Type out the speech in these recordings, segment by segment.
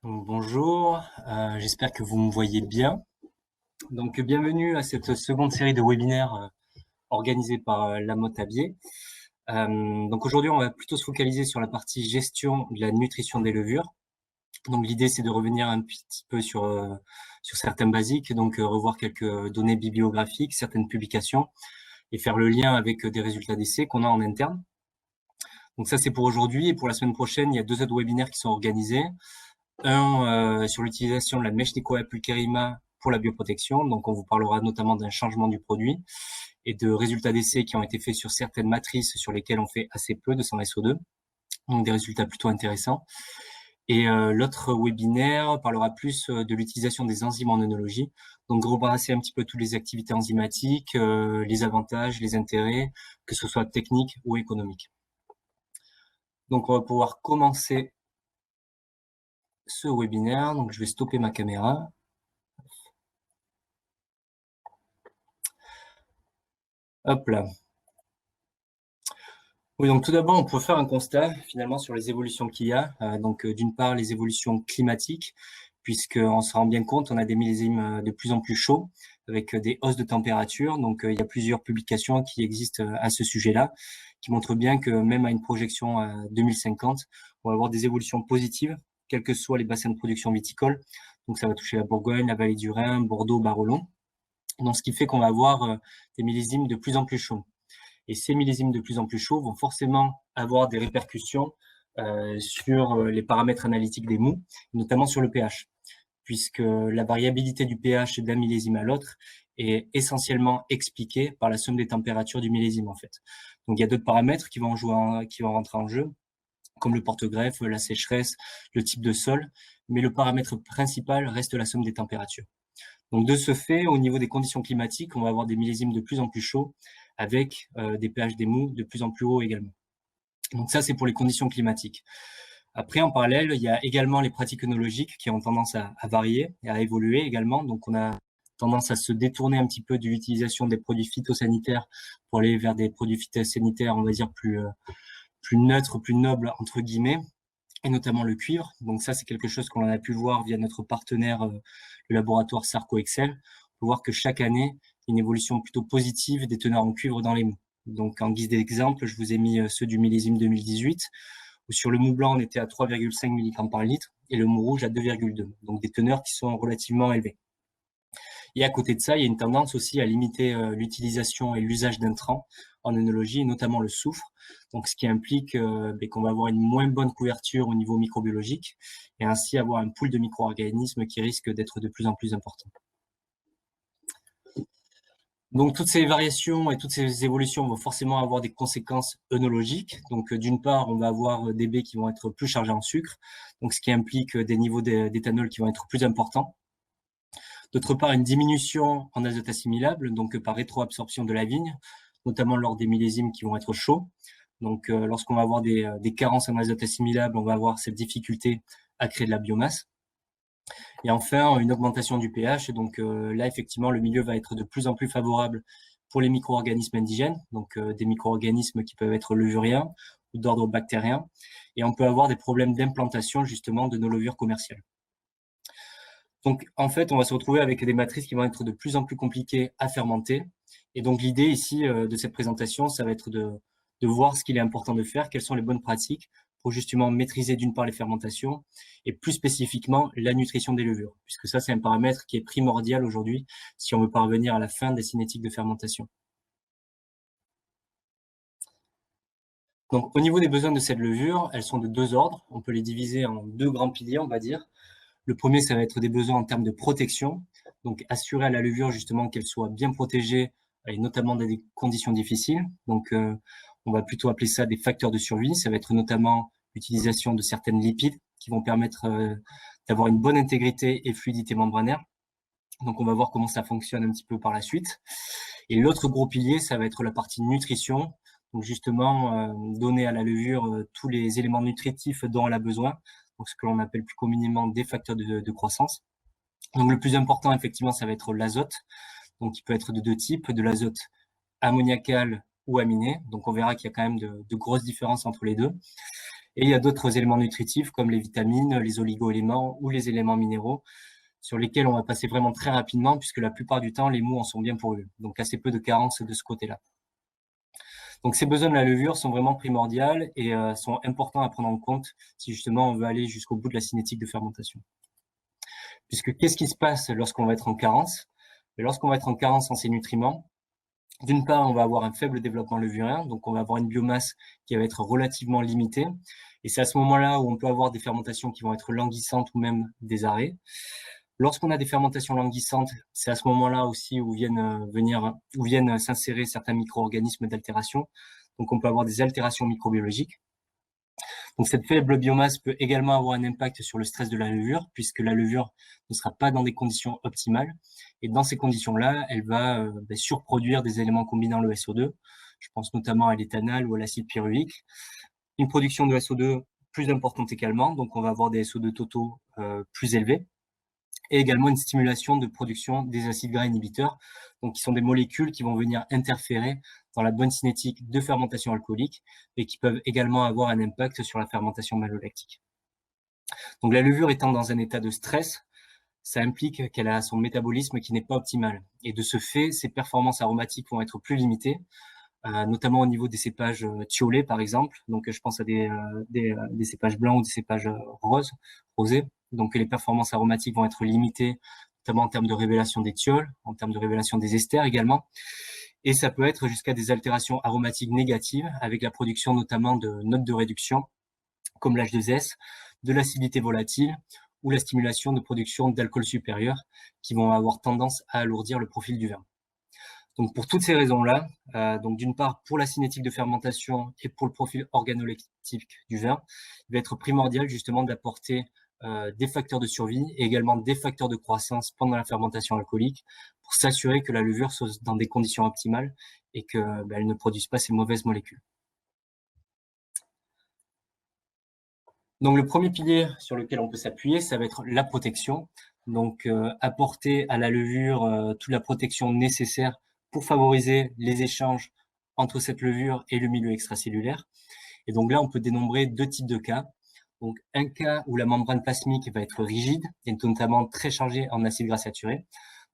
Donc, bonjour, j'espère que vous me voyez bien. Donc, bienvenue à cette seconde série de webinaires organisée par Lamotte Abier. Donc, aujourd'hui, on va plutôt se focaliser sur la partie gestion de la nutrition des levures. Donc, l'idée, c'est de revenir un petit peu sur certains basiques, donc revoir quelques données bibliographiques, certaines publications, et faire le lien avec des résultats d'essais qu'on a en interne. Donc, ça, c'est pour aujourd'hui. Et pour la semaine prochaine, il y a 2 autres webinaires qui sont organisés. Un sur l'utilisation de la mèche Nicoya pulcherrima pour la bioprotection. Donc, on vous parlera notamment d'un changement du produit et de résultats d'essais qui ont été faits sur certaines matrices sur lesquelles on fait assez peu de 100 SO2. Donc, des résultats plutôt intéressants. Et l'autre webinaire parlera plus de l'utilisation des enzymes en œnologie. Donc, rebrasser un petit peu toutes les activités enzymatiques, les avantages, les intérêts, que ce soit techniques ou économiques. Donc, on va pouvoir commencer ce webinaire. Donc, je vais stopper ma caméra. Hop là. Oui, donc tout d'abord, on peut faire un constat finalement sur les évolutions qu'il y a. Donc, d'une part, les évolutions climatiques, puisqu'on se rend bien compte, on a des millésimes de plus en plus chauds, avec des hausses de température. Donc, il y a plusieurs publications qui existent à ce sujet-là, qui montrent bien que même à une projection à 2050, on va avoir des évolutions positives, quels que soient les bassins de production viticole. Donc, ça va toucher la Bourgogne, la vallée du Rhin, Bordeaux, Barolo. Donc, ce qui fait qu'on va avoir des millésimes de plus en plus chauds. Et ces millésimes de plus en plus chauds vont forcément avoir des répercussions sur les paramètres analytiques des mous, notamment sur le pH, puisque la variabilité du pH d'un millésime à l'autre est essentiellement expliquée par la somme des températures du millésime, en fait. Donc, il y a d'autres paramètres qui vont rentrer en jeu, comme le porte-greffe, la sécheresse, le type de sol, mais le paramètre principal reste la somme des températures. Donc, de ce fait, au niveau des conditions climatiques, on va avoir des millésimes de plus en plus chauds avec des pH des mous de plus en plus hauts également. Donc ça, c'est pour les conditions climatiques. Après, en parallèle, il y a également les pratiques œnologiques qui ont tendance à varier et à évoluer également. Donc, on a tendance à se détourner un petit peu de l'utilisation des produits phytosanitaires pour aller vers des produits phytosanitaires, on va dire, plus neutres, plus nobles, entre guillemets, et notamment le cuivre. Donc ça, c'est quelque chose qu'on a pu voir via notre partenaire, le laboratoire Sarco Excel. On peut voir que chaque année, il y a une évolution plutôt positive des teneurs en cuivre dans les mous. Donc en guise d'exemple, je vous ai mis ceux du millésime 2018, où sur le mou blanc, on était à 3,5 mg par litre et le mou rouge à 2,2. Donc des teneurs qui sont relativement élevées. Et à côté de ça, il y a une tendance aussi à limiter l'utilisation et l'usage d'intrants en œnologie, et notamment le soufre. Donc, ce qui implique qu'on va avoir une moins bonne couverture au niveau microbiologique et ainsi avoir un pool de micro-organismes qui risque d'être de plus en plus important. Donc, toutes ces variations et toutes ces évolutions vont forcément avoir des conséquences œnologiques. Donc, d'une part, on va avoir des baies qui vont être plus chargées en sucre, donc ce qui implique des niveaux d'éthanol qui vont être plus importants. D'autre part, une diminution en azote assimilable, donc par rétroabsorption de la vigne, notamment lors des millésimes qui vont être chauds. Donc, lorsqu'on va avoir des carences en azote assimilable, on va avoir cette difficulté à créer de la biomasse. Et enfin, une augmentation du pH. Donc là, effectivement, le milieu va être de plus en plus favorable pour les micro-organismes indigènes, donc des micro-organismes qui peuvent être levuriens ou d'ordre bactérien. Et on peut avoir des problèmes d'implantation, justement, de nos levures commerciales. Donc, en fait, on va se retrouver avec des matrices qui vont être de plus en plus compliquées à fermenter. Et donc, l'idée ici de cette présentation, ça va être de voir ce qu'il est important de faire, quelles sont les bonnes pratiques pour justement maîtriser d'une part les fermentations et plus spécifiquement la nutrition des levures, puisque ça, c'est un paramètre qui est primordial aujourd'hui si on veut parvenir à la fin des cinétiques de fermentation. Donc, au niveau des besoins de cette levure, elles sont de 2 ordres. On peut les diviser en 2 grands piliers, on va dire. Le premier, ça va être des besoins en termes de protection, donc assurer à la levure justement qu'elle soit bien protégée et notamment dans des conditions difficiles. Donc, on va plutôt appeler ça des facteurs de survie. Ça va être notamment l'utilisation de certaines lipides qui vont permettre d'avoir une bonne intégrité et fluidité membranaire. Donc, on va voir comment ça fonctionne un petit peu par la suite. Et l'autre gros pilier, ça va être la partie nutrition. Donc, justement, donner à la levure tous les éléments nutritifs dont elle a besoin. Donc, ce que l'on appelle plus communément des facteurs de croissance. Donc, le plus important, effectivement, ça va être l'azote. Donc, il peut être de 2 types, de l'azote ammoniacal ou aminé. Donc, on verra qu'il y a quand même de grosses différences entre les deux. Et il y a d'autres éléments nutritifs comme les vitamines, les oligo-éléments ou les éléments minéraux sur lesquels on va passer vraiment très rapidement puisque la plupart du temps, les mous en sont bien pourvus. Donc assez peu de carences de ce côté-là. Donc ces besoins de la levure sont vraiment primordiaux et sont importants à prendre en compte si justement on veut aller jusqu'au bout de la cinétique de fermentation. Puisque qu'est-ce qui se passe lorsqu'on va être en carence? Lorsqu'on va être en carence en ces nutriments, d'une part, on va avoir un faible développement levurien, donc on va avoir une biomasse qui va être relativement limitée. Et c'est à ce moment-là où on peut avoir des fermentations qui vont être languissantes ou même des arrêts. Lorsqu'on a des fermentations languissantes, c'est à ce moment-là aussi où viennent s'insérer certains micro-organismes d'altération. Donc on peut avoir des altérations microbiologiques. Donc cette faible biomasse peut également avoir un impact sur le stress de la levure, puisque la levure ne sera pas dans des conditions optimales. Et dans ces conditions-là, elle va surproduire des éléments combinant le SO2. Je pense notamment à l'éthanol ou à l'acide pyruvique. Une production de SO2 plus importante également, donc on va avoir des SO2 totaux plus élevés. Et également une stimulation de production des acides gras inhibiteurs, donc qui sont des molécules qui vont venir interférer dans la bonne cinétique de fermentation alcoolique et qui peuvent également avoir un impact sur la fermentation malolactique. Donc la levure étant dans un état de stress, ça implique qu'elle a son métabolisme qui n'est pas optimal. Et de ce fait, ses performances aromatiques vont être plus limitées, notamment au niveau des cépages thiolés, par exemple. Donc je pense à des cépages blancs ou des cépages rosés. Donc les performances aromatiques vont être limitées, notamment en termes de révélation des thiols, en termes de révélation des esters également. Et ça peut être jusqu'à des altérations aromatiques négatives, avec la production notamment de notes de réduction, comme l'H2S, de l'acidité volatile ou la stimulation de production d'alcool supérieur, qui vont avoir tendance à alourdir le profil du vin. Donc pour toutes ces raisons-là, donc d'une part pour la cinétique de fermentation et pour le profil organoleptique du vin, il va être primordial justement d'apporter des facteurs de survie et également des facteurs de croissance pendant la fermentation alcoolique pour s'assurer que la levure soit dans des conditions optimales et qu'elle ne produise pas ces mauvaises molécules. Donc le premier pilier sur lequel on peut s'appuyer, ça va être la protection. Donc apporter à la levure toute la protection nécessaire pour favoriser les échanges entre cette levure et le milieu extracellulaire. Et donc là, on peut dénombrer deux types de cas. Donc un cas où la membrane plasmique va être rigide et notamment très chargée en acides gras saturés.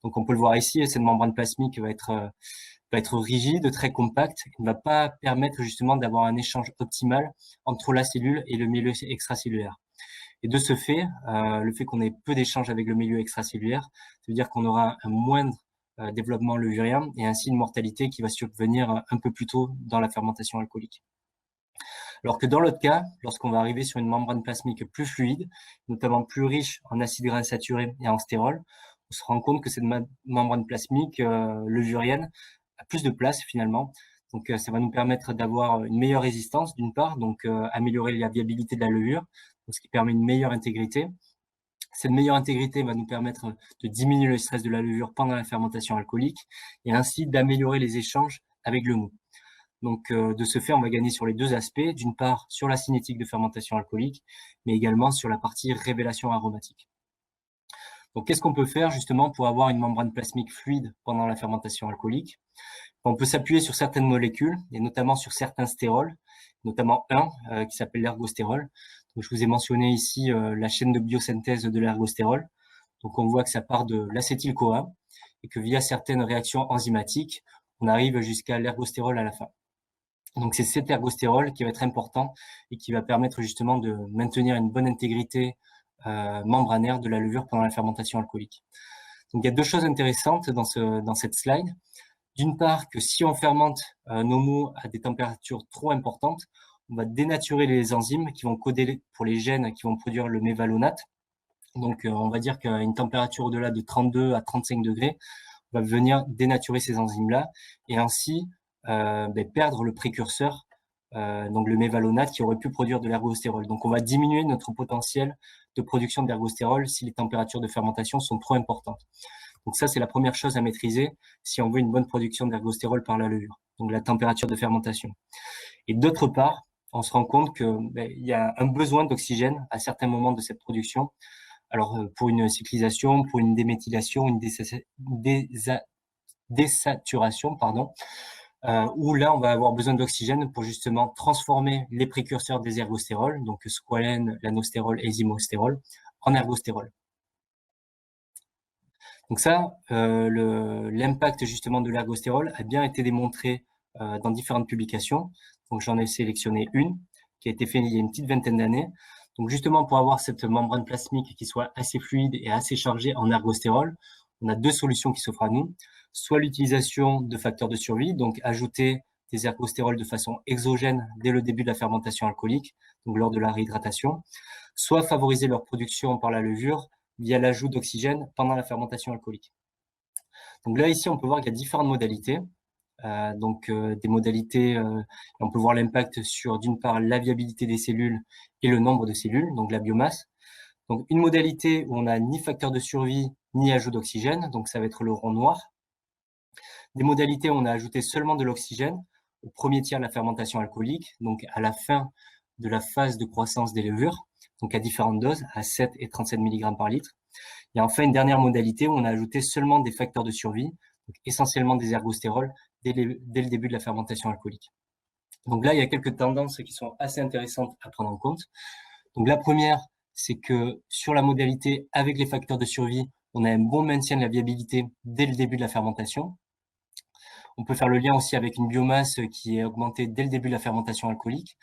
Donc on peut le voir ici, cette membrane plasmique va être rigide, très compacte, il ne va pas permettre justement d'avoir un échange optimal entre la cellule et le milieu extracellulaire. Et de ce fait, le fait qu'on ait peu d'échanges avec le milieu extracellulaire, ça veut dire qu'on aura un moindre développement levurien et ainsi une mortalité qui va survenir un peu plus tôt dans la fermentation alcoolique. Alors que dans l'autre cas, lorsqu'on va arriver sur une membrane plasmique plus fluide, notamment plus riche en acides gras saturés et en stérol, on se rend compte que cette membrane plasmique levurienne a plus de place finalement. Donc ça va nous permettre d'avoir une meilleure résistance d'une part, donc améliorer la viabilité de la levure, donc, ce qui permet une meilleure intégrité. Cette meilleure intégrité va nous permettre de diminuer le stress de la levure pendant la fermentation alcoolique et ainsi d'améliorer les échanges avec le mou. Donc de ce fait, on va gagner sur les deux aspects, d'une part sur la cinétique de fermentation alcoolique, mais également sur la partie révélation aromatique. Donc qu'est-ce qu'on peut faire justement pour avoir une membrane plasmique fluide pendant la fermentation alcoolique? On peut s'appuyer sur certaines molécules, et notamment sur certains stérols, notamment un qui s'appelle l'ergostérol. Donc, je vous ai mentionné ici la chaîne de biosynthèse de l'ergostérol. Donc on voit que ça part de l'acétyl-CoA et que via certaines réactions enzymatiques, on arrive jusqu'à l'ergostérol à la fin. Donc c'est cet ergostérol qui va être important et qui va permettre justement de maintenir une bonne intégrité membranaire de la levure pendant la fermentation alcoolique. Donc il y a deux choses intéressantes dans cette slide. D'une part, que si on fermente nos mous à des températures trop importantes, on va dénaturer les enzymes qui vont coder pour les gènes qui vont produire le mévalonate. Donc on va dire qu'à une température au-delà de 32 à 35 degrés, on va venir dénaturer ces enzymes-là et ainsi perdre le précurseur, donc le mévalonate qui aurait pu produire de l'ergostérol. Donc on va diminuer notre potentiel de production d'ergostérol si les températures de fermentation sont trop importantes. Donc ça, c'est la première chose à maîtriser si on veut une bonne production d'ergostérol par la levure, donc la température de fermentation. Et d'autre part, on se rend compte qu'il y a un besoin d'oxygène à certains moments de cette production. Alors pour une cyclisation, pour une déméthylation, une désaturation, pardon. où là, on va avoir besoin d'oxygène pour justement transformer les précurseurs des ergostérols, donc squalène, lanostérol et zymostérol, en ergostérol. Donc ça, l'impact justement de l'ergostérol a bien été démontré dans différentes publications. Donc j'en ai sélectionné une qui a été faite il y a une petite vingtaine d'années. Donc justement pour avoir cette membrane plasmique qui soit assez fluide et assez chargée en ergostérol, on a deux solutions qui s'offrent à nous. Soit l'utilisation de facteurs de survie, donc ajouter des ergostérols de façon exogène dès le début de la fermentation alcoolique, donc lors de la réhydratation, soit favoriser leur production par la levure via l'ajout d'oxygène pendant la fermentation alcoolique. Donc là, ici, on peut voir qu'il y a différentes modalités. Des modalités, on peut voir l'impact sur, d'une part, la viabilité des cellules et le nombre de cellules, donc la biomasse. Donc une modalité où on n'a ni facteur de survie, ni ajout d'oxygène, donc ça va être le rond noir. Des modalités où on a ajouté seulement de l'oxygène au premier tiers de la fermentation alcoolique, donc à la fin de la phase de croissance des levures, donc à différentes doses, à 7 et 37 mg par litre. Et enfin, une dernière modalité où on a ajouté seulement des facteurs de survie, donc essentiellement des ergostérols, dès le début de la fermentation alcoolique. Donc là, il y a quelques tendances qui sont assez intéressantes à prendre en compte. Donc la première, c'est que sur la modalité avec les facteurs de survie, on a un bon maintien de la viabilité dès le début de la fermentation. On peut faire le lien aussi avec une biomasse qui est augmentée dès le début de la fermentation alcoolique.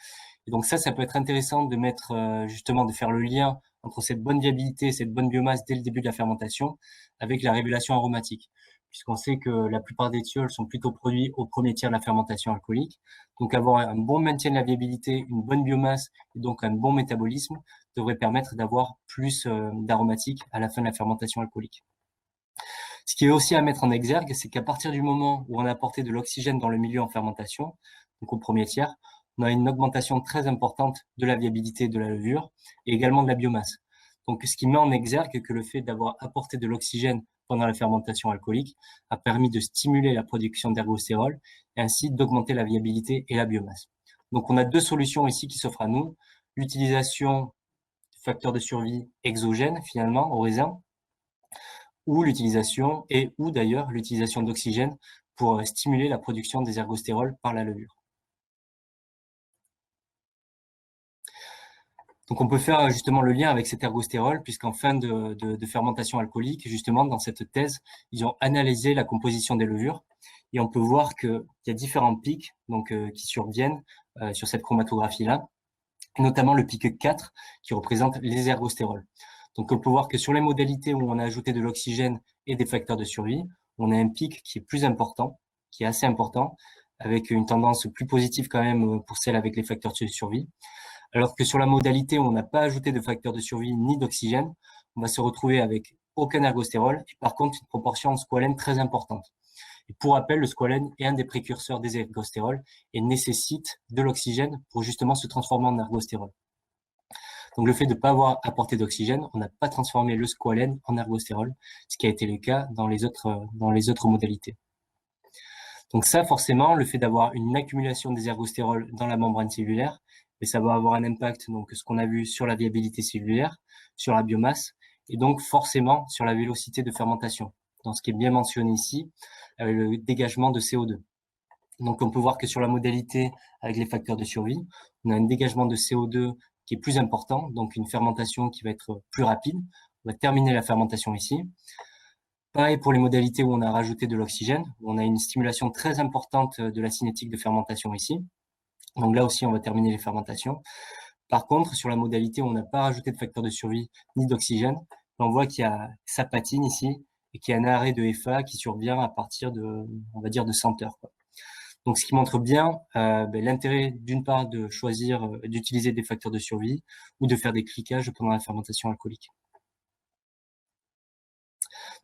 Et donc ça peut être intéressant de mettre justement de faire le lien entre cette bonne viabilité, cette bonne biomasse dès le début de la fermentation avec la régulation aromatique, puisqu'on sait que la plupart des thiols sont plutôt produits au premier tiers de la fermentation alcoolique. Donc avoir un bon maintien de la viabilité, une bonne biomasse et donc un bon métabolisme devrait permettre d'avoir plus d'aromatique à la fin de la fermentation alcoolique. Ce qui est aussi à mettre en exergue, c'est qu'à partir du moment où on a apporté de l'oxygène dans le milieu en fermentation, donc au premier tiers, on a une augmentation très importante de la viabilité de la levure et également de la biomasse. Donc, ce qui met en exergue que le fait d'avoir apporté de l'oxygène pendant la fermentation alcoolique a permis de stimuler la production d'ergostérol et ainsi d'augmenter la viabilité et la biomasse. Donc, on a deux solutions ici qui s'offrent à nous. L'utilisation de facteurs de survie exogènes, finalement, au raisin, ou l'utilisation ou d'ailleurs l'utilisation d'oxygène pour stimuler la production des ergostérols par la levure. Donc on peut faire justement le lien avec cet ergostérol puisqu'en fin de fermentation alcoolique, justement dans cette thèse, ils ont analysé la composition des levures et on peut voir qu'il y a différents pics qui surviennent sur cette chromatographie-là, notamment le pic 4 qui représente les ergostérols. Donc on peut voir que sur les modalités où on a ajouté de l'oxygène et des facteurs de survie, on a un pic qui est plus important, qui est assez important, avec une tendance plus positive quand même pour celle avec les facteurs de survie. Alors que sur la modalité où on n'a pas ajouté de facteurs de survie ni d'oxygène, on va se retrouver avec aucun ergostérol et par contre une proportion de squalène très importante. Et pour rappel, le squalène est un des précurseurs des ergostérols et nécessite de l'oxygène pour justement se transformer en ergostérol. Donc le fait de ne pas avoir apporté d'oxygène, on n'a pas transformé le squalène en ergostérol, ce qui a été le cas dans les autres modalités. Donc ça, forcément, le fait d'avoir une accumulation des ergostérols dans la membrane cellulaire, et ça va avoir un impact, donc ce qu'on a vu sur la viabilité cellulaire, sur la biomasse, et donc forcément sur la vélocité de fermentation. Dans ce qui est bien mentionné ici, le dégagement de CO2. Donc on peut voir que sur la modalité avec les facteurs de survie, on a un dégagement de CO2 qui est plus important, donc une fermentation qui va être plus rapide. On va terminer la fermentation ici. Pareil pour les modalités où on a rajouté de l'oxygène, où on a une stimulation très importante de la cinétique de fermentation ici. Donc là aussi, on va terminer les fermentations. Par contre, sur la modalité où on n'a pas rajouté de facteur de survie ni d'oxygène, on voit qu'il y a ça patine ici et qu'il y a un arrêt de FA qui survient à partir de, on va dire, de 100 heures. Donc, ce qui montre bien l'intérêt d'une part de choisir d'utiliser des facteurs de survie ou de faire des cliquages pendant la fermentation alcoolique.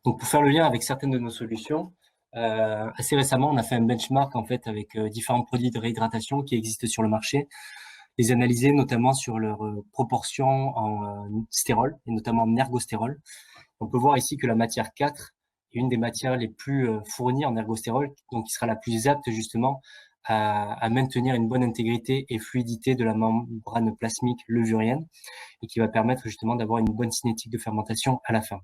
Donc, pour faire le lien avec certaines de nos solutions, assez récemment, on a fait un benchmark en fait avec différents produits de réhydratation qui existent sur le marché, les analyser notamment sur leur proportion en stérol et notamment en ergostérol. On peut voir ici que la matière 4 est une des matières les plus fournies en ergostérol, donc qui sera la plus apte justement à maintenir une bonne intégrité et fluidité de la membrane plasmique levurienne et qui va permettre justement d'avoir une bonne cinétique de fermentation à la fin.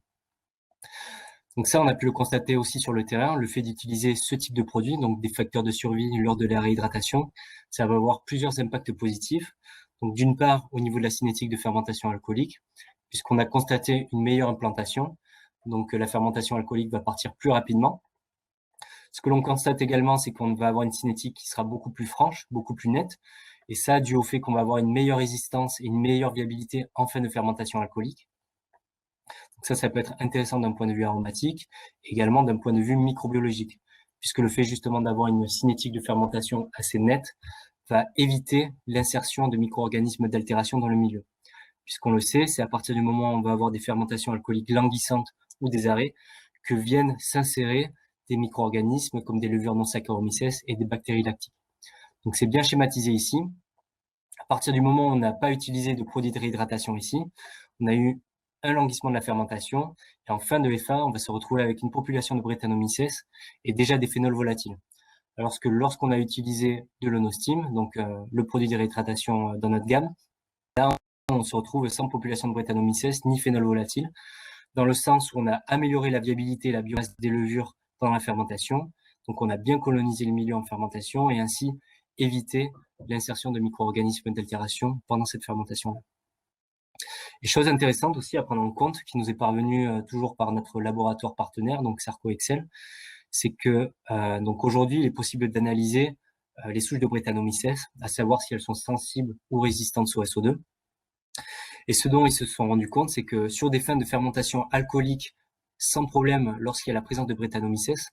Donc ça, on a pu le constater aussi sur le terrain, le fait d'utiliser ce type de produit, donc des facteurs de survie lors de la réhydratation, ça va avoir plusieurs impacts positifs. Donc d'une part, au niveau de la cinétique de fermentation alcoolique, puisqu'on a constaté une meilleure implantation, donc la fermentation alcoolique va partir plus rapidement. Ce que l'on constate également, c'est qu'on va avoir une cinétique qui sera beaucoup plus franche, beaucoup plus nette, et ça dû au fait qu'on va avoir une meilleure résistance et une meilleure viabilité en fin de fermentation alcoolique. Donc ça peut être intéressant d'un point de vue aromatique, également d'un point de vue microbiologique, puisque le fait justement d'avoir une cinétique de fermentation assez nette va éviter l'insertion de micro-organismes d'altération dans le milieu. Puisqu'on le sait, c'est à partir du moment où on va avoir des fermentations alcooliques languissantes ou des arrêts que viennent s'insérer des micro-organismes comme des levures non Saccharomyces et des bactéries lactiques. Donc c'est bien schématisé ici. À partir du moment où on n'a pas utilisé de produits de réhydratation ici, on a eu un languissement de la fermentation, et en fin de F1, on va se retrouver avec une population de Brettanomyces et déjà des phénols volatiles. Alors que lorsqu'on a utilisé de l'onostim, donc le produit de réhydratation dans notre gamme, là, on se retrouve sans population de Brettanomyces ni phénol volatile, dans le sens où on a amélioré la viabilité et la biomasse des levures pendant la fermentation. Donc, on a bien colonisé le milieu en fermentation et ainsi évité l'insertion de micro-organismes d'altération pendant cette fermentation-là. Et chose intéressante aussi à prendre en compte, qui nous est parvenue toujours par notre laboratoire partenaire, donc Sarco Excel, c'est que donc aujourd'hui, il est possible d'analyser les souches de Brettanomyces, à savoir si elles sont sensibles ou résistantes au SO2. Et ce dont ils se sont rendus compte, c'est que sur des fins de fermentation alcoolique sans problème, lorsqu'il y a la présence de Brettanomyces,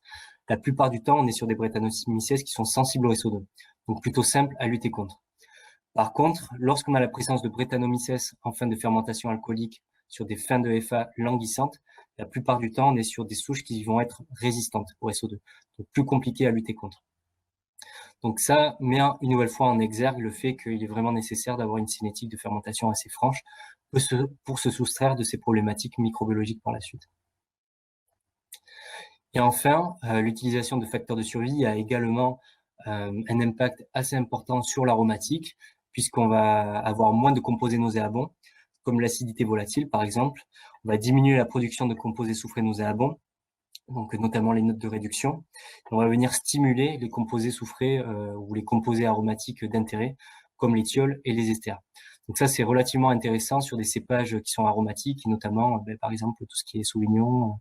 la plupart du temps, on est sur des Brettanomyces qui sont sensibles au SO2, donc plutôt simple à lutter contre. Par contre, lorsqu'on a la présence de Brettanomyces en fin de fermentation alcoolique sur des fins de FA languissantes, la plupart du temps, on est sur des souches qui vont être résistantes au SO2, donc plus compliqué à lutter contre. Donc ça met une nouvelle fois en exergue le fait qu'il est vraiment nécessaire d'avoir une cinétique de fermentation assez franche pour se soustraire de ces problématiques microbiologiques par la suite. Et enfin, l'utilisation de facteurs de survie a également un impact assez important sur l'aromatique, puisqu'on va avoir moins de composés nauséabonds, comme l'acidité volatile par exemple. On va diminuer la production de composés soufrés nauséabonds, donc notamment les notes de réduction. On va venir stimuler les composés soufrés ou les composés aromatiques d'intérêt, comme les thiols et les esters. Donc ça, c'est relativement intéressant sur des cépages qui sont aromatiques, notamment, par exemple, tout ce qui est Sauvignon,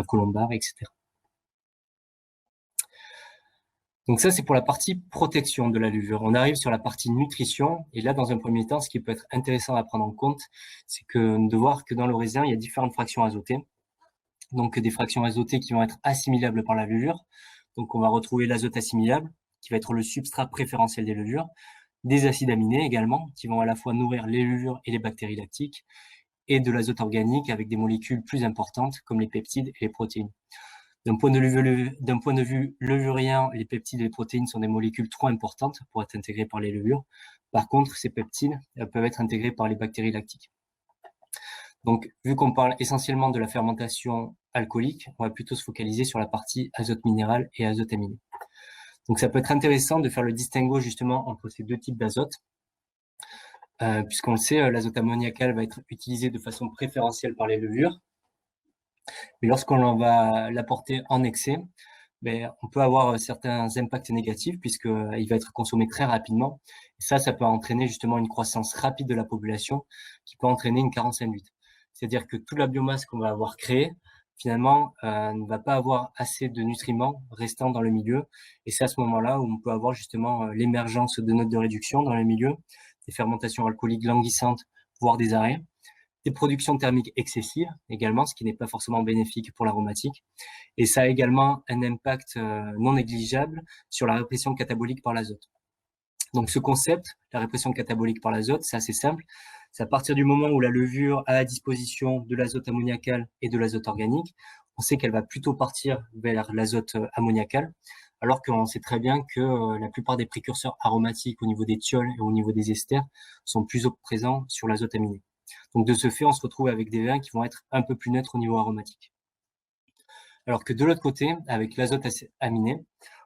Colombard, etc. Donc ça, c'est pour la partie protection de la levure. On arrive sur la partie nutrition, et là, dans un premier temps, ce qui peut être intéressant à prendre en compte, c'est de voir que dans le raisin, il y a différentes fractions azotées. Donc des fractions azotées qui vont être assimilables par la levure. Donc on va retrouver l'azote assimilable, qui va être le substrat préférentiel des levures, des acides aminés également, qui vont à la fois nourrir les levures et les bactéries lactiques, et de l'azote organique avec des molécules plus importantes, comme les peptides et les protéines. D'un point de vue levurien, les peptides et les protéines sont des molécules trop importantes pour être intégrées par les levures. Par contre, ces peptides peuvent être intégrées par les bactéries lactiques. Donc, vu qu'on parle essentiellement de la fermentation alcoolique, on va plutôt se focaliser sur la partie azote minéral et azote aminé. Donc, ça peut être intéressant de faire le distinguo justement entre ces deux types d'azote, puisqu'on le sait, l'azote ammoniacal va être utilisé de façon préférentielle par les levures, mais lorsqu'on va l'apporter en excès, on peut avoir certains impacts négatifs puisqu'il va être consommé très rapidement. Et ça peut entraîner justement une croissance rapide de la population qui peut entraîner une carence induite. C'est-à-dire que toute la biomasse qu'on va avoir créée, finalement, ne va pas avoir assez de nutriments restant dans le milieu. Et c'est à ce moment-là où on peut avoir justement l'émergence de notes de réduction dans le milieu, des fermentations alcooliques languissantes, voire des arrêts, des productions thermiques excessives également, ce qui n'est pas forcément bénéfique pour l'aromatique. Et ça a également un impact non négligeable sur la répression catabolique par l'azote. Donc ce concept, la répression catabolique par l'azote, c'est assez simple. C'est à partir du moment où la levure a à disposition de l'azote ammoniacal et de l'azote organique, on sait qu'elle va plutôt partir vers l'azote ammoniacal, alors qu'on sait très bien que la plupart des précurseurs aromatiques au niveau des thiols et au niveau des esters sont plus présents sur l'azote aminé. Donc de ce fait, on se retrouve avec des vins qui vont être un peu plus neutres au niveau aromatique. Alors que de l'autre côté, avec l'azote aminé,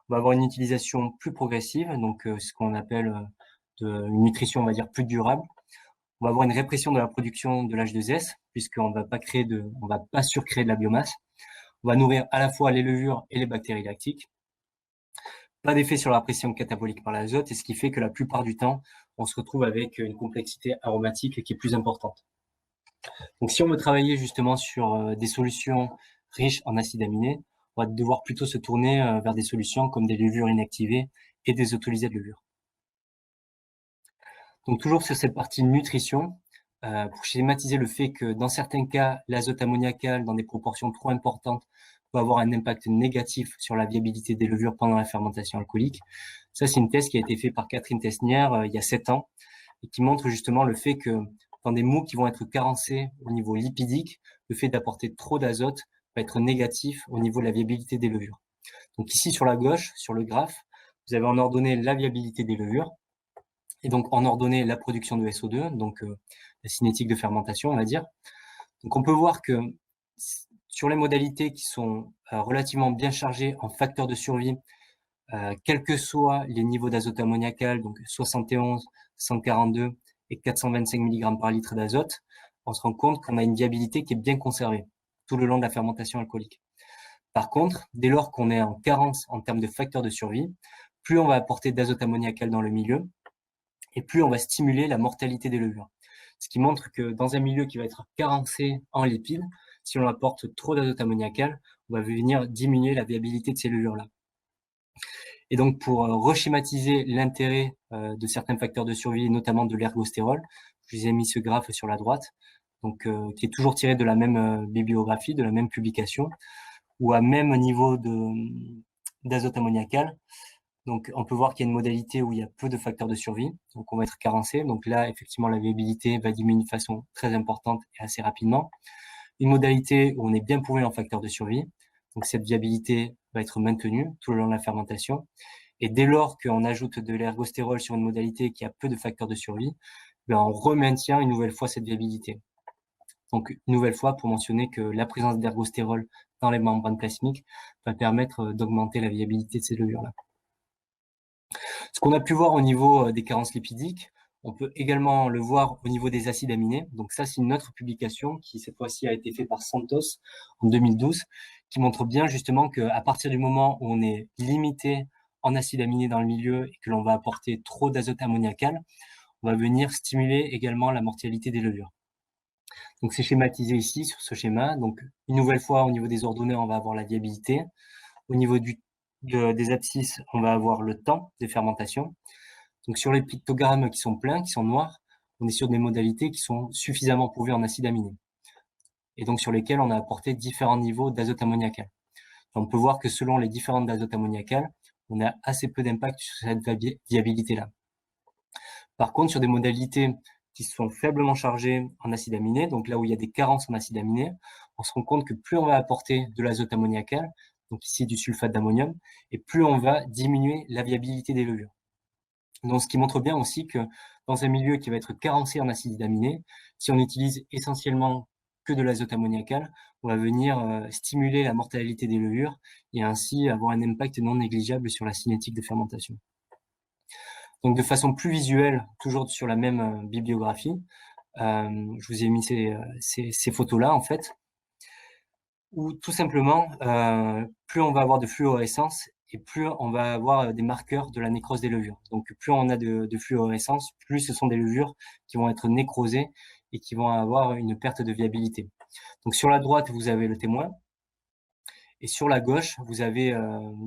on va avoir une utilisation plus progressive, donc ce qu'on appelle une nutrition, on va dire, plus durable. On va avoir une répression de la production de l'H2S, puisqu'on va pas surcréer de la biomasse. On va nourrir à la fois les levures et les bactéries lactiques. Pas d'effet sur la pression catabolique par l'azote, et ce qui fait que la plupart du temps, on se retrouve avec une complexité aromatique qui est plus importante. Donc si on veut travailler justement sur des solutions riches en acides aminés, on va devoir plutôt se tourner vers des solutions comme des levures inactivées et des autolysés de levure. Donc toujours sur cette partie nutrition, pour schématiser le fait que dans certains cas, l'azote ammoniacal dans des proportions trop importantes peut avoir un impact négatif sur la viabilité des levures pendant la fermentation alcoolique. Ça, c'est une thèse qui a été faite par Catherine Tesnier il y a 7 ans et qui montre justement le fait que dans des mous qui vont être carencés au niveau lipidique, le fait d'apporter trop d'azote va être négatif au niveau de la viabilité des levures. Donc ici sur la gauche, sur le graphe, vous avez en ordonnée la viabilité des levures et donc en ordonnée la production de SO2, donc la cinétique de fermentation, on va dire. Donc on peut voir que sur les modalités qui sont relativement bien chargées en facteurs de survie, quels que soient les niveaux d'azote ammoniacal, donc 71, 142 et 425 mg par litre d'azote, on se rend compte qu'on a une viabilité qui est bien conservée tout le long de la fermentation alcoolique. Par contre, dès lors qu'on est en carence en termes de facteurs de survie, plus on va apporter d'azote ammoniacal dans le milieu, et plus on va stimuler la mortalité des levures. Ce qui montre que dans un milieu qui va être carencé en lipides, si on apporte trop d'azote ammoniacal, on va venir diminuer la viabilité de ces levures-là. Et donc, pour reschématiser l'intérêt de certains facteurs de survie, notamment de l'ergostérol, je vous ai mis ce graphe sur la droite, donc qui est toujours tiré de la même bibliographie, de la même publication, ou à même niveau d'azote ammoniacal. Donc, on peut voir qu'il y a une modalité où il y a peu de facteurs de survie, donc on va être carencé. Donc là, effectivement, la viabilité va diminuer de façon très importante et assez rapidement. Une modalité où on est bien pourvu en facteurs de survie, donc cette viabilité va être maintenue tout le long de la fermentation. Et dès lors qu'on ajoute de l'ergostérol sur une modalité qui a peu de facteurs de survie, ben on remaintient une nouvelle fois cette viabilité. Donc, une nouvelle fois, pour mentionner que la présence d'ergostérol dans les membranes plasmiques va permettre d'augmenter la viabilité de ces levures-là. Ce qu'on a pu voir au niveau des carences lipidiques, on peut également le voir au niveau des acides aminés. Donc ça, c'est une autre publication qui, cette fois-ci, a été faite par Santos en 2012, qui montre bien justement qu'à partir du moment où on est limité en acides aminés dans le milieu et que l'on va apporter trop d'azote ammoniacal, on va venir stimuler également la mortalité des levures. Donc c'est schématisé ici sur ce schéma. Donc une nouvelle fois, au niveau des ordonnées, on va avoir la viabilité. Au niveau des abscisses, on va avoir le temps de fermentation. Donc sur les pictogrammes qui sont pleins, qui sont noirs, on est sur des modalités qui sont suffisamment pourvues en acides aminés. Et donc sur lesquelles on a apporté différents niveaux d'azote ammoniacal. On peut voir que selon les différentes d'azote ammoniacal, on a assez peu d'impact sur cette viabilité-là. Par contre, sur des modalités qui sont faiblement chargées en acides aminés, donc là où il y a des carences en acides aminés, on se rend compte que plus on va apporter de l'azote ammoniacal, donc ici du sulfate d'ammonium, et plus on va diminuer la viabilité des levures. Donc, ce qui montre bien aussi que dans un milieu qui va être carencé en acides aminés, si on utilise essentiellement que de l'azote ammoniacal, on va venir stimuler la mortalité des levures et ainsi avoir un impact non négligeable sur la cinétique de fermentation. Donc, de façon plus visuelle, toujours sur la même bibliographie, je vous ai mis ces photos-là, en fait, où tout simplement, plus on va avoir de fluorescence et plus on va avoir des marqueurs de la nécrose des levures. Donc, plus on a de fluorescence, plus ce sont des levures qui vont être nécrosées et qui vont avoir une perte de viabilité. Donc, sur la droite, vous avez le témoin. Et sur la gauche, vous avez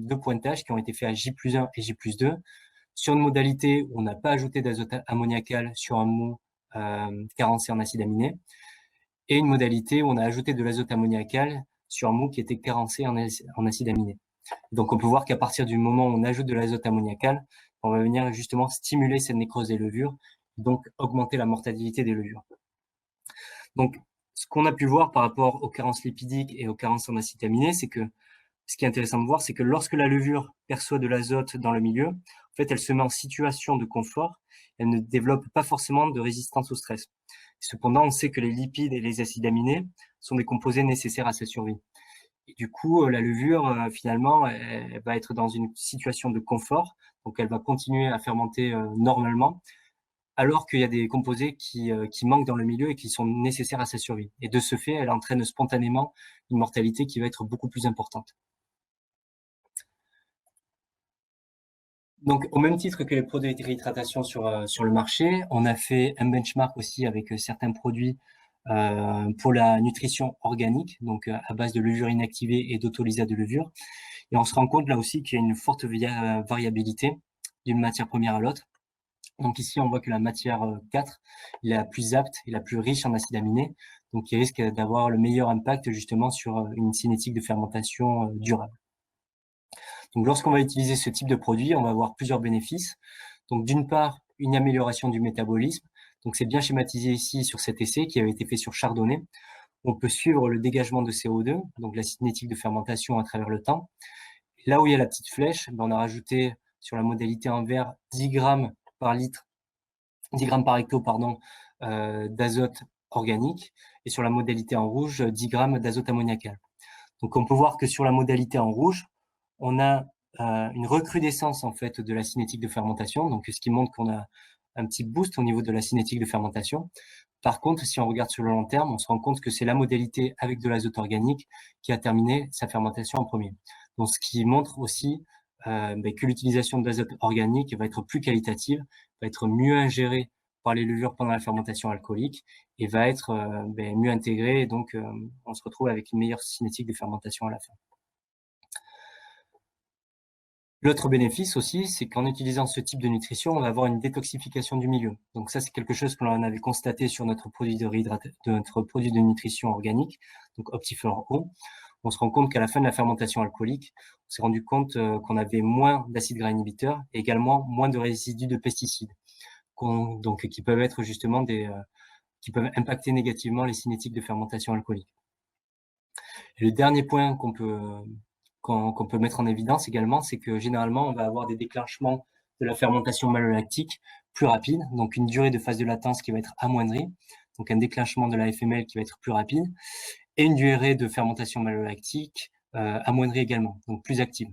deux pointages qui ont été faits à J+1 et J+2 sur une modalité où on n'a pas ajouté d'azote ammoniacal sur un mou carencé en acide aminé et une modalité où on a ajouté de l'azote ammoniacal sur un mou qui était carencé en acide aminé. Donc, on peut voir qu'à partir du moment où on ajoute de l'azote ammoniacal, on va venir justement stimuler cette nécrose des levures, donc augmenter la mortalité des levures. Donc, ce qu'on a pu voir par rapport aux carences lipidiques et aux carences en acides aminés, c'est que ce qui est intéressant de voir, c'est que lorsque la levure perçoit de l'azote dans le milieu, en fait, elle se met en situation de confort, elle ne développe pas forcément de résistance au stress. Cependant, on sait que les lipides et les acides aminés sont des composés nécessaires à sa survie. Et du coup, la levure, finalement, elle va être dans une situation de confort, donc elle va continuer à fermenter normalement, alors qu'il y a des composés qui manquent dans le milieu et qui sont nécessaires à sa survie. Et de ce fait, elle entraîne spontanément une mortalité qui va être beaucoup plus importante. Donc, au même titre que les produits de réhydratation sur le marché, on a fait un benchmark aussi avec certains produits pour la nutrition organique, donc à base de levure inactivée et d'autolysate de levure. Et on se rend compte là aussi qu'il y a une forte variabilité d'une matière première à l'autre. Donc ici, on voit que la matière 4 est la plus apte et la plus riche en acides aminés, donc qui risque d'avoir le meilleur impact justement sur une cinétique de fermentation durable. Donc lorsqu'on va utiliser ce type de produit, on va avoir plusieurs bénéfices. Donc d'une part, une amélioration du métabolisme. Donc c'est bien schématisé ici sur cet essai qui avait été fait sur chardonnay. On peut suivre le dégagement de CO2, donc la cinétique de fermentation à travers le temps. Là où il y a la petite flèche, on a rajouté sur la modalité en vert 10 grammes par litre, 10 grammes par hecto, pardon, d'azote organique, et sur la modalité en rouge, 10 grammes d'azote ammoniacal. Donc on peut voir que sur la modalité en rouge, on a une recrudescence en fait de la cinétique de fermentation, donc ce qui montre qu'on a un petit boost au niveau de la cinétique de fermentation. Par contre, si on regarde sur le long terme, on se rend compte que c'est la modalité avec de l'azote organique qui a terminé sa fermentation en premier. Donc, ce qui montre aussi que l'utilisation de l'azote organique va être plus qualitative, va être mieux ingérée par les levures pendant la fermentation alcoolique et va être mieux intégrée. Et donc, on se retrouve avec une meilleure cinétique de fermentation à la fin. L'autre bénéfice aussi, c'est qu'en utilisant ce type de nutrition, on va avoir une détoxification du milieu. Donc ça, c'est quelque chose que l'on avait constaté sur notre produit notre produit de nutrition organique, donc Optiflore O. On se rend compte qu'à la fin de la fermentation alcoolique, on s'est rendu compte qu'on avait moins d'acides gras inhibiteurs et également moins de résidus de pesticides, donc qui peuvent être justement qui peuvent impacter négativement les cinétiques de fermentation alcoolique. Et le dernier point qu'on peut mettre en évidence également, c'est que généralement, on va avoir des déclenchements de la fermentation malolactique plus rapides, donc une durée de phase de latence qui va être amoindrie, donc un déclenchement de la FML qui va être plus rapide, et une durée de fermentation malolactique amoindrie également, donc plus active.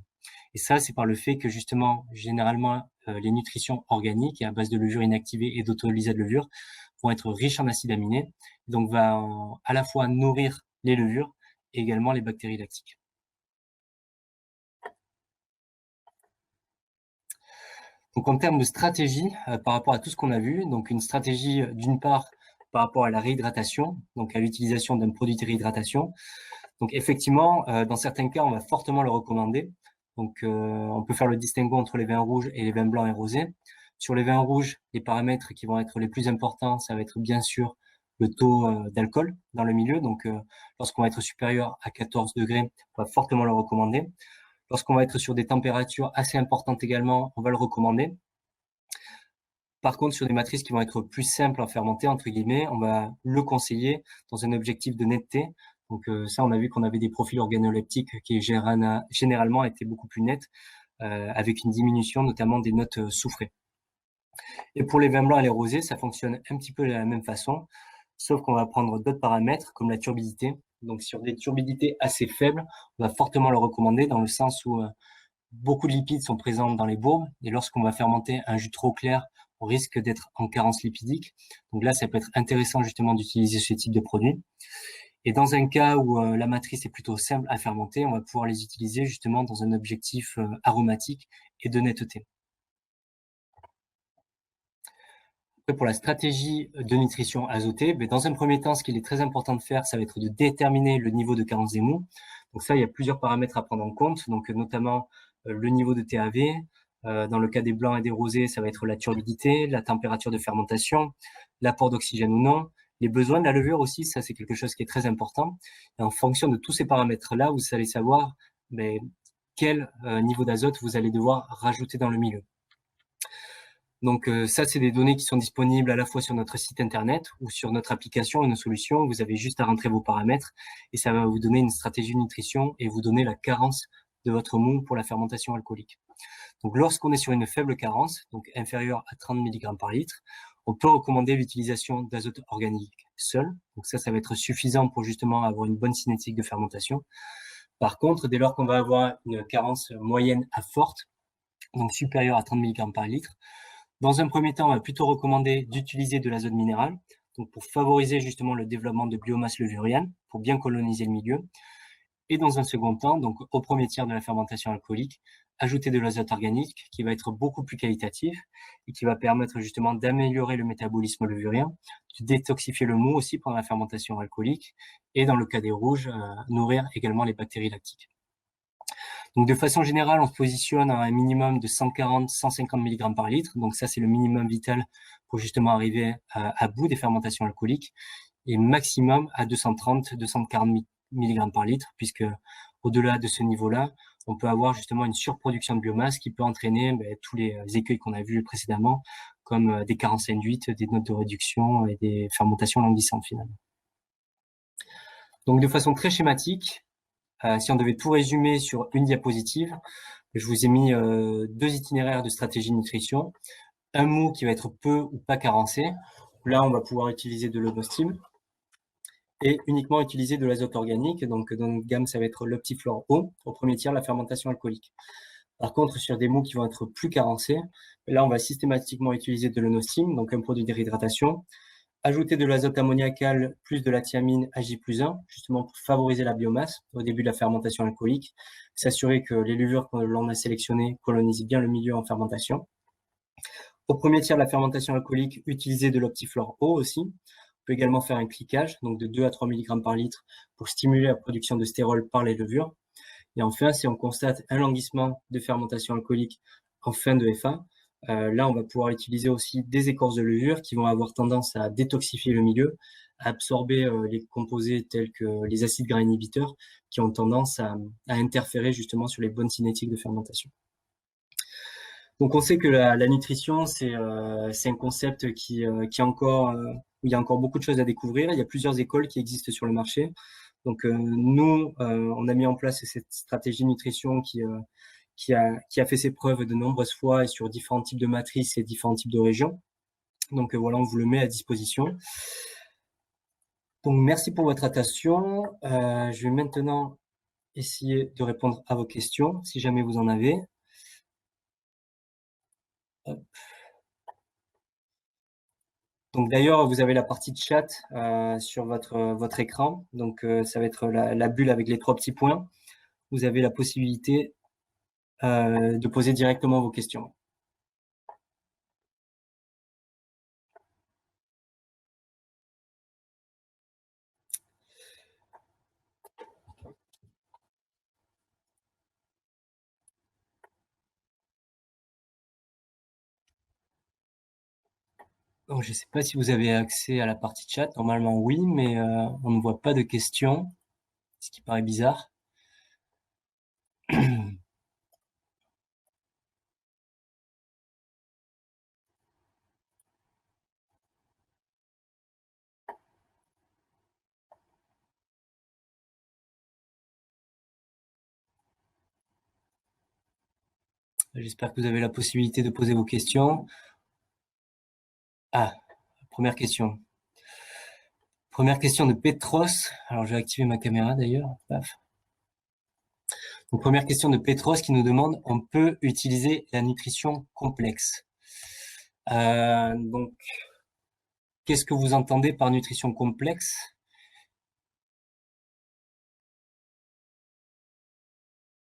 Et ça, c'est par le fait que justement, généralement, les nutritions organiques à base de levure inactivée et d'autolysate de levure vont être riches en acides aminés, donc va à la fois nourrir les levures et également les bactéries lactiques. Donc en termes de stratégie, par rapport à tout ce qu'on a vu, donc une stratégie d'une part par rapport à la réhydratation, donc à l'utilisation d'un produit de réhydratation. Donc effectivement, dans certains cas, on va fortement le recommander. Donc on peut faire le distinguo entre les vins rouges et les vins blancs et rosés. Sur les vins rouges, les paramètres qui vont être les plus importants, ça va être bien sûr le taux d'alcool dans le milieu. Donc lorsqu'on va être supérieur à 14 degrés, on va fortement le recommander. Lorsqu'on va être sur des températures assez importantes également, on va le recommander. Par contre, sur des matrices qui vont être plus simples à fermenter, entre guillemets, on va le conseiller dans un objectif de netteté. Donc ça, on a vu qu'on avait des profils organoleptiques qui généralement étaient beaucoup plus nets, avec une diminution notamment des notes soufrées. Et pour les vins blancs et les rosés, ça fonctionne un petit peu de la même façon, sauf qu'on va prendre d'autres paramètres comme la turbidité. Donc sur des turbidités assez faibles, on va fortement le recommander dans le sens où beaucoup de lipides sont présents dans les bourbes et lorsqu'on va fermenter un jus trop clair, on risque d'être en carence lipidique. Donc là, ça peut être intéressant justement d'utiliser ce type de produit. Et dans un cas où la matrice est plutôt simple à fermenter, on va pouvoir les utiliser justement dans un objectif aromatique et de netteté. Après, pour la stratégie de nutrition azotée, dans un premier temps, ce qu'il est très important de faire, ça va être de déterminer le niveau de carence d'émou. Donc ça, il y a plusieurs paramètres à prendre en compte, donc notamment le niveau de TAV. Dans le cas des blancs et des rosés, ça va être la turbidité, la température de fermentation, l'apport d'oxygène ou non, les besoins de la levure aussi, ça c'est quelque chose qui est très important. Et en fonction de tous ces paramètres-là, vous allez savoir quel niveau d'azote vous allez devoir rajouter dans le milieu. Donc ça, c'est des données qui sont disponibles à la fois sur notre site internet ou sur notre application et nos solutions. Vous avez juste à rentrer vos paramètres et ça va vous donner une stratégie de nutrition et vous donner la carence de votre mou pour la fermentation alcoolique. Donc lorsqu'on est sur une faible carence, donc inférieure à 30 mg par litre, on peut recommander l'utilisation d'azote organique seul. Donc ça va être suffisant pour justement avoir une bonne cinétique de fermentation. Par contre, dès lors qu'on va avoir une carence moyenne à forte, donc supérieure à 30 mg par litre, Dans un premier temps, on va plutôt recommander d'utiliser de l'azote minéral, donc pour favoriser justement le développement de biomasse levurienne, pour bien coloniser le milieu. Et dans un second temps, donc au premier tiers de la fermentation alcoolique, ajouter de l'azote organique qui va être beaucoup plus qualitatif et qui va permettre justement d'améliorer le métabolisme levurien, de détoxifier le mou aussi pendant la fermentation alcoolique et dans le cas des rouges, nourrir également les bactéries lactiques. Donc de façon générale, on se positionne à un minimum de 140-150 mg par litre. Donc ça, c'est le minimum vital pour justement arriver à bout des fermentations alcooliques et maximum à 230-240 mg par litre, puisque au-delà de ce niveau-là, on peut avoir justement une surproduction de biomasse qui peut entraîner tous les écueils qu'on a vus précédemment, comme des carences induites, des notes de réduction et des fermentations languissantes finalement. Donc de façon très schématique, si on devait tout résumer sur une diapositive, je vous ai mis 2 itinéraires de stratégie de nutrition. Un mou qui va être peu ou pas carencé. Là, on va pouvoir utiliser de l'Odostim et uniquement utiliser de l'azote organique. Donc, dans notre gamme, ça va être l'Optiflore O, au premier tiers, la fermentation alcoolique. Par contre, sur des mous qui vont être plus carencés, là, on va systématiquement utiliser de l'Onostim, donc un produit de réhydratation, ajouter de l'azote ammoniacal plus de la thiamine Ag+1, justement pour favoriser la biomasse au début de la fermentation alcoolique, s'assurer que les levures que l'on a sélectionnées colonisent bien le milieu en fermentation. Au premier tiers de la fermentation alcoolique, utiliser de l'Optiflore O aussi. On peut également faire un cliquage, donc de 2 à 3 mg par litre, pour stimuler la production de stérol par les levures. Et enfin, si on constate un languissement de fermentation alcoolique en fin de FA, là, on va pouvoir utiliser aussi des écorces de levure qui vont avoir tendance à détoxifier le milieu, à absorber les composés tels que les acides gras inhibiteurs qui ont tendance à interférer justement sur les bonnes cinétiques de fermentation. Donc, on sait que la nutrition, c'est un concept qui encore, où il y a encore beaucoup de choses à découvrir. Il y a plusieurs écoles qui existent sur le marché. Donc, nous, on a mis en place cette stratégie de nutrition qui a fait ses preuves de nombreuses fois et sur différents types de matrices et différents types de régions. Donc, voilà, on vous le met à disposition. Donc, merci pour votre attention. Je vais maintenant essayer de répondre à vos questions, si jamais vous en avez. Hop. Donc d'ailleurs, vous avez la partie de chat sur votre écran. Donc ça va être la bulle avec les 3 petits points. Vous avez la possibilité de poser directement vos questions. Donc je ne sais pas si vous avez accès à la partie de chat. Normalement oui, mais on ne voit pas de questions, ce qui paraît bizarre. J'espère que vous avez la possibilité de poser vos questions. Ah, première question. Première question de Petros. Alors, je vais activer ma caméra d'ailleurs. Paf. Donc, première question de Petros qui nous demande, on peut utiliser la nutrition complexe. Donc, qu'est-ce que vous entendez par nutrition complexe?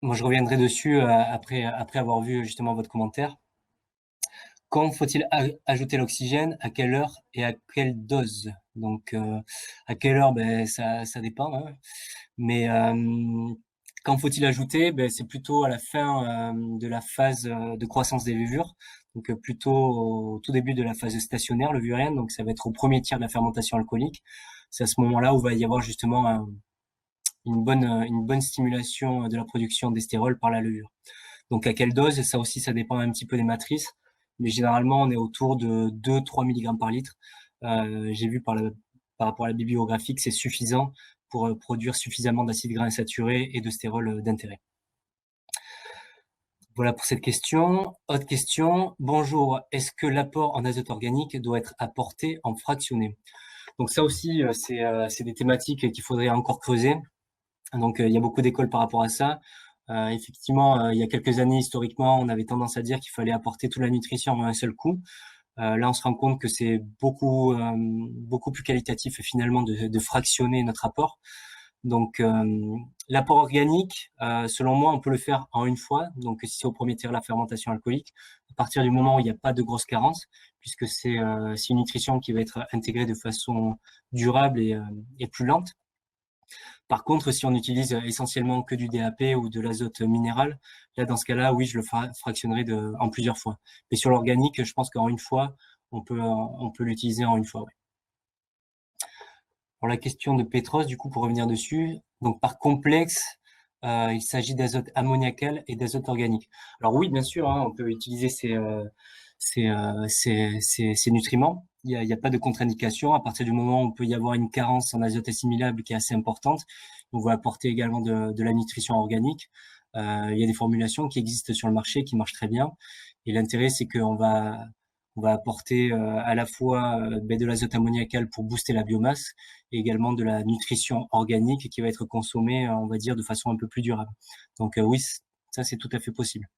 Moi, je reviendrai dessus après avoir vu justement votre commentaire. Quand faut-il ajouter l'oxygène, à quelle heure et à quelle dose? Donc, à quelle heure, ça dépend, hein. Mais quand faut-il ajouter? C'est plutôt à la fin de la phase de croissance des levures, donc plutôt au tout début de la phase stationnaire levurienne, donc ça va être au premier tiers de la fermentation alcoolique. C'est à ce moment-là où va y avoir justement une bonne stimulation de la production d'estérol par la levure. Donc à quelle dose? Ça aussi, ça dépend un petit peu des matrices, mais généralement on est autour de 2-3 mg par litre. J'ai vu par rapport à la bibliographie que c'est suffisant pour produire suffisamment d'acides gras insaturés et de stérol d'intérêt. Voilà pour cette question. Autre question. Bonjour, est-ce que l'apport en azote organique doit être apporté en fractionné? Donc ça aussi, c'est des thématiques qu'il faudrait encore creuser. Donc il y a beaucoup d'écoles par rapport à ça. Effectivement, il y a quelques années, historiquement, on avait tendance à dire qu'il fallait apporter toute la nutrition en un seul coup. Là, on se rend compte que c'est beaucoup plus qualitatif finalement de fractionner notre apport. Donc, l'apport organique, selon moi, on peut le faire en une fois. Donc, si c'est au premier tiers la fermentation alcoolique, à partir du moment où il n'y a pas de grosse carence, puisque c'est une nutrition qui va être intégrée de façon durable et plus lente. Par contre, si on utilise essentiellement que du DAP ou de l'azote minéral, là, dans ce cas-là, oui, je le fractionnerai en plusieurs fois. Mais sur l'organique, je pense qu'en une fois, on peut l'utiliser en une fois. Ouais. Pour la question de Petros, du coup, pour revenir dessus, donc par complexe, il s'agit d'azote ammoniacal et d'azote organique. Alors oui, bien sûr, hein, on peut utiliser ces nutriments. Il y a pas de contre-indication. À partir du moment où il peut y avoir une carence en azote assimilable qui est assez importante, on va apporter également de la nutrition organique. Il y a des formulations qui existent sur le marché qui marchent très bien. Et l'intérêt, c'est on va apporter à la fois de l'azote ammoniacal pour booster la biomasse et également de la nutrition organique qui va être consommée, on va dire, de façon un peu plus durable. Donc oui, ça c'est tout à fait possible.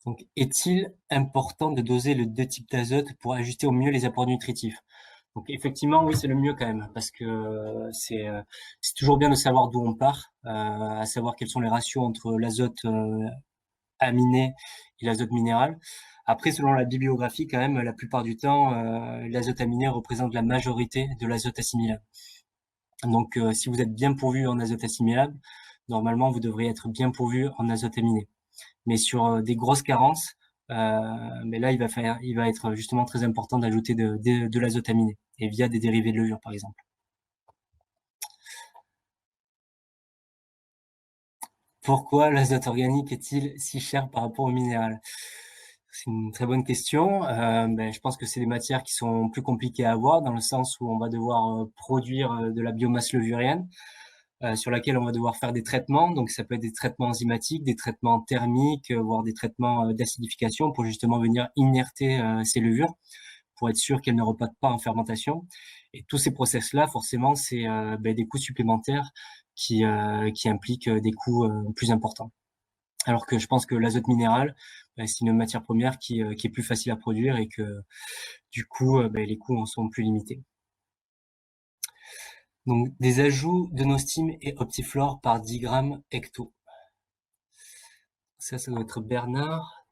Donc, est-il important de doser le deux types d'azote pour ajuster au mieux les apports nutritifs? Donc effectivement, oui, c'est le mieux quand même, parce que c'est toujours bien de savoir d'où on part, à savoir quels sont les ratios entre l'azote aminé et l'azote minéral. Après, selon la bibliographie, quand même, la plupart du temps, l'azote aminé représente la majorité de l'azote assimilable. Donc, si vous êtes bien pourvu en azote assimilable, normalement, vous devriez être bien pourvu en azote aminé. Mais sur des grosses carences, mais là, il va être justement très important d'ajouter de l'azote aminé, et via des dérivés de levure, par exemple. Pourquoi l'azote organique est-il si cher par rapport au minéral? C'est une très bonne question. Je pense que c'est des matières qui sont plus compliquées à avoir, dans le sens où on va devoir produire de la biomasse levurienne, sur laquelle on va devoir faire des traitements. Donc ça peut être des traitements enzymatiques, des traitements thermiques, voire des traitements d'acidification pour justement venir inerter ces levures, pour être sûr qu'elles ne repartent pas en fermentation. Et tous ces process-là, forcément, c'est des coûts supplémentaires qui impliquent des coûts plus importants. Alors que je pense que l'azote minéral, c'est une matière première qui est plus facile à produire et que du coup, les coûts en sont plus limités. Donc, des ajouts de Nostim et Optiflore par 10 grammes hecto. Ça doit être Bernard.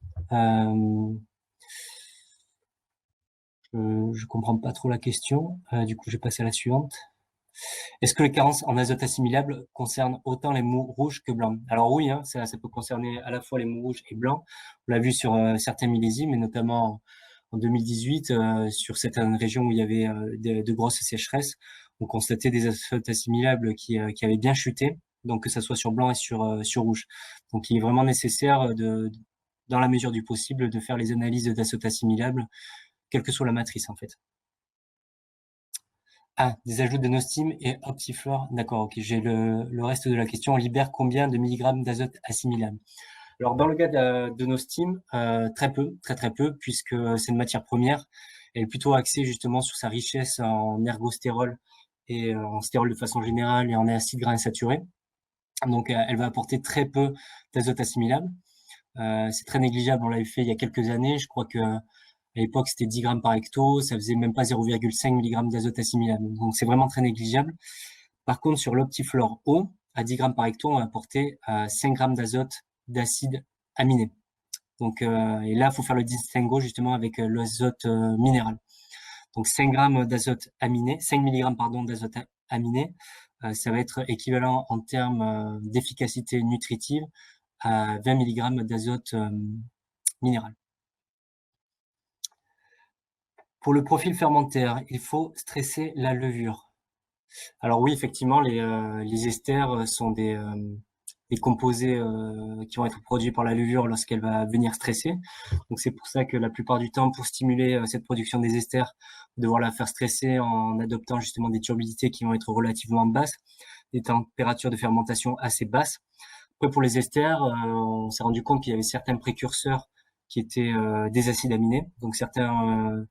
Je comprends pas trop la question. Du coup, je vais passer à la suivante. Est-ce que les carences en azote assimilable concernent autant les mous rouges que blancs? Alors oui, hein, ça peut concerner à la fois les mous rouges et blancs. On l'a vu sur certains millésimes, et notamment en 2018, sur certaines régions où il y avait de grosses sécheresses, on constatait des azotes assimilables qui avaient bien chuté, donc que ça soit sur blanc et sur rouge. Donc il est vraiment nécessaire dans la mesure du possible, de faire les analyses d'azote assimilable, quelle que soit la matrice en fait. Ah, des ajouts de Nostim et Optiflore. D'accord, ok. J'ai le reste de la question. On libère combien de milligrammes d'azote assimilable? Alors, dans le cas de Nostim, très peu, très très peu, puisque c'est une matière première. Elle est plutôt axée justement sur sa richesse en ergostérol et en stérol de façon générale et en acides gras insaturés. Donc, elle va apporter très peu d'azote assimilable. C'est très négligeable. On l'avait fait il y a quelques années. Je crois que à l'époque, c'était 10 grammes par hecto, ça faisait même pas 0,5 mg d'azote assimilable. Donc, c'est vraiment très négligeable. Par contre, sur l'Optiflore O, à 10 grammes par hecto, on va apporter 5 grammes d'azote d'acide aminé. Donc, et là, il faut faire le distinguo justement avec l'azote minéral. Donc, 5 grammes d'azote aminé, 5 mg pardon, d'azote aminé, ça va être équivalent en termes d'efficacité nutritive à 20 mg d'azote minéral. Pour le profil fermentaire, il faut stresser la levure. Alors oui, effectivement, les esters sont des composés qui vont être produits par la levure lorsqu'elle va venir stresser. Donc c'est pour ça que la plupart du temps, pour stimuler cette production des esters, on va devoir la faire stresser en adoptant justement des turbidités qui vont être relativement basses, des températures de fermentation assez basses. Après, pour les esters, on s'est rendu compte qu'il y avait certains précurseurs qui étaient des acides aminés. Donc certains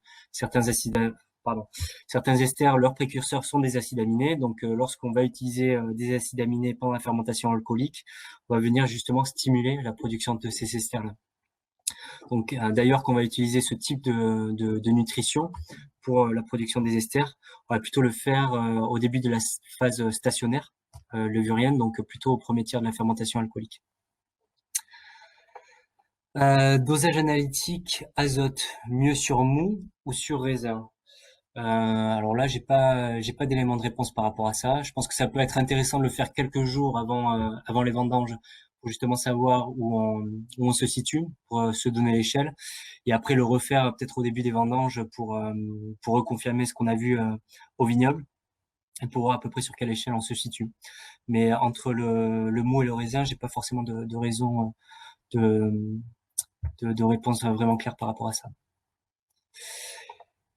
acides, pardon, certains esters, leurs précurseurs sont des acides aminés. Donc lorsqu'on va utiliser des acides aminés pendant la fermentation alcoolique, on va venir justement stimuler la production de ces esters-là. Donc, d'ailleurs, qu'on va utiliser ce type de nutrition pour la production des esters, on va plutôt le faire au début de la phase stationnaire levurienne, donc plutôt au premier tiers de la fermentation alcoolique. Dosage analytique, azote, mieux sur mou ou sur raisin? Alors là, j'ai pas d'éléments de réponse par rapport à ça. Je pense que ça peut être intéressant de le faire quelques jours avant les vendanges pour justement savoir où on se situe, pour se donner l'échelle, et après le refaire peut-être au début des vendanges pour reconfirmer ce qu'on a vu au vignoble et pour voir à peu près sur quelle échelle on se situe. Mais entre le mou et le raisin, j'ai pas forcément de raison de, de réponse vraiment claire par rapport à ça.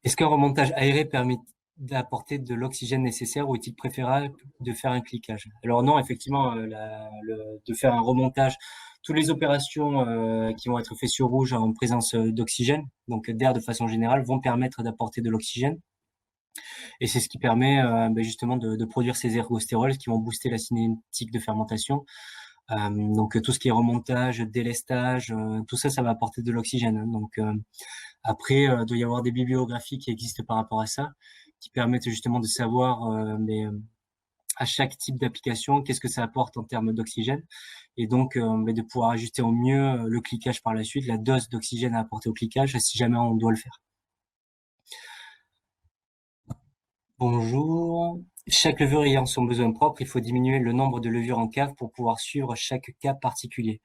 Est-ce qu'un remontage aéré permet d'apporter de l'oxygène nécessaire ou est-il préférable de faire un cliquage? Alors non, effectivement, de faire un remontage, toutes les opérations qui vont être faites sur rouge en présence d'oxygène, donc d'air de façon générale, vont permettre d'apporter de l'oxygène. Et c'est ce qui permet justement de produire ces ergostérols qui vont booster la cinétique de fermentation. Donc tout ce qui est remontage, délestage, tout ça, ça va apporter de l'oxygène. Donc après, il doit y avoir des bibliographies qui existent par rapport à ça, qui permettent justement de savoir à chaque type d'application, qu'est-ce que ça apporte en termes d'oxygène, et donc de pouvoir ajuster au mieux le cliquage par la suite, la dose d'oxygène à apporter au cliquage, si jamais on doit le faire. Bonjour. Chaque levure ayant son besoin propre, il faut diminuer le nombre de levures en cave pour pouvoir suivre chaque cas particulier.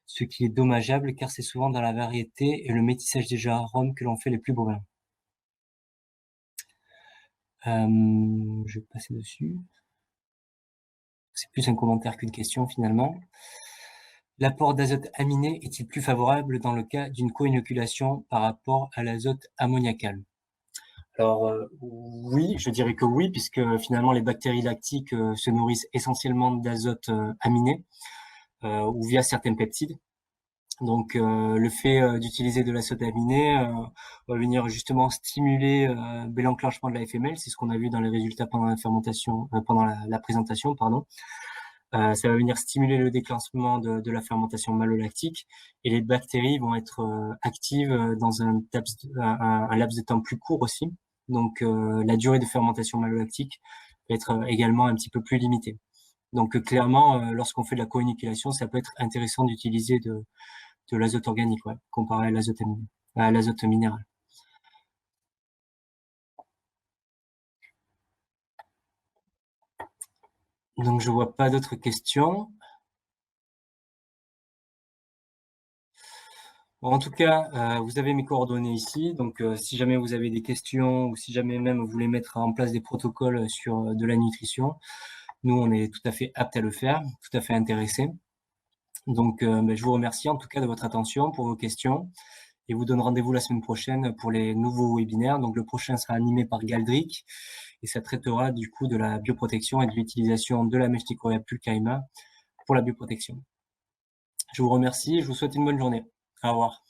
Ce qui est dommageable car c'est souvent dans la variété et le métissage des arômes que l'on fait les plus bovins. Je vais passer dessus. C'est plus un commentaire qu'une question finalement. L'apport d'azote aminé est-il plus favorable dans le cas d'une co-inoculation par rapport à l'azote ammoniacal? Alors oui, je dirais que oui, puisque finalement les bactéries lactiques se nourrissent essentiellement d'azote aminé ou via certains peptides. Donc le fait d'utiliser de l'azote aminé va venir justement stimuler l'enclenchement de la FML, c'est ce qu'on a vu dans les résultats pendant la fermentation, pendant la présentation, pardon. Ça va venir stimuler le déclenchement de la fermentation malolactique et les bactéries vont être actives dans un laps de temps plus court aussi. Donc la durée de fermentation malolactique va être également un petit peu plus limitée. Donc clairement, lorsqu'on fait de la co-inoculation, ça peut être intéressant d'utiliser de l'azote organique, ouais, comparé à l'azote minéral. Donc je vois pas d'autres questions. Bon, en tout cas, vous avez mes coordonnées ici. Donc si jamais vous avez des questions ou si jamais même vous voulez mettre en place des protocoles sur de la nutrition, nous on est tout à fait apte à le faire, tout à fait intéressé. Donc je vous remercie en tout cas de votre attention, pour vos questions, et vous donne rendez-vous la semaine prochaine pour les nouveaux webinaires. Donc le prochain sera animé par Galdric et ça traitera du coup de la bioprotection et de l'utilisation de la Mesticoria pulcaima pour la bioprotection. Je vous remercie et je vous souhaite une bonne journée. Au revoir.